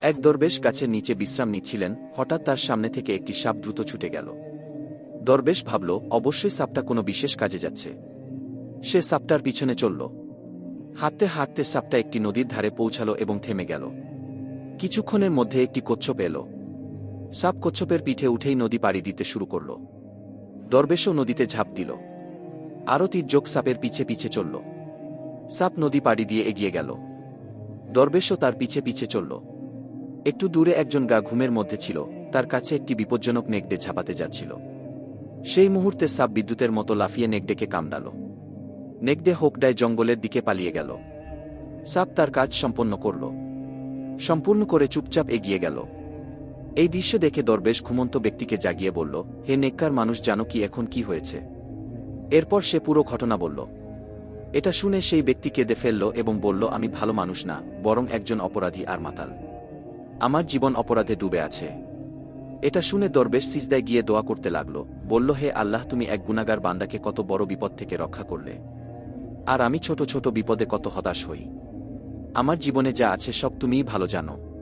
এক দরবেশ গাছের নিচে বিশ্রাম নিচ্ছিলেন, হঠাৎ তার সামনে থেকে একটি সাপ দ্রুত ছুটে গেল। দরবেশ ভাবল, অবশ্যই সাপটা কোনো বিশেষ কাজে যাচ্ছে। সে সাপটার পিছনে চলল। হাঁটতে হাঁটতে সাপটা একটি নদীর ধারে পৌঁছাল এবং থেমে গেল। কিছুক্ষণের মধ্যে একটি কচ্ছপ এল। সাপ কচ্ছপের পিঠে উঠেই নদী পাড়ি দিতে শুরু করল। দরবেশও নদীতে ঝাঁপ দিল। আরও তির্যক সাপের পিছে পিছে চলল। সাপ নদী পাড়ি দিয়ে এগিয়ে গেল। দরবেশও তার পিছে পিছে চলল। একটু দূরে একজন গা ঘুমের মধ্যে ছিল, তার কাছে একটি বিপজ্জনক নেকড়ে ঝাঁপাতে যাচ্ছিল। সেই মুহূর্তে সাপ বিদ্যুতের মতো লাফিয়ে নেকড়েকে কামড়াল। নেকড়ে হোকডায় জঙ্গলের দিকে পালিয়ে গেল। সাপ তার কাজ সম্পন্ন করল। সম্পূর্ণ করে চুপচাপ এগিয়ে গেল। এই দৃশ্য দেখে দরবেশ ঘুমন্ত ব্যক্তিকে জাগিয়ে বলল, হে নেককার মানুষ, জানো কি এখন কি হয়েছে? এরপর সে পুরো ঘটনা বলল। এটা শুনে সেই ব্যক্তি কেঁদে ফেলল এবং বলল, আমি ভালো মানুষ না, বরং একজন অপরাধী আর মাতাল। আমার জীবন অপরাধে ডুবে আছে। এটা শুনে দরবেশ সিজদায় গিয়ে দোয়া করতে লাগল, বলল, হে আল্লাহ, তুমি এক গুনাহগার বান্দাকে কত বড় বিপদ থেকে রক্ষা করলে। আর আমি ছোট ছোট বিপদে কত হতাশ হই। আমার জীবনে যা আছে সব তুমিই ভালো জানো।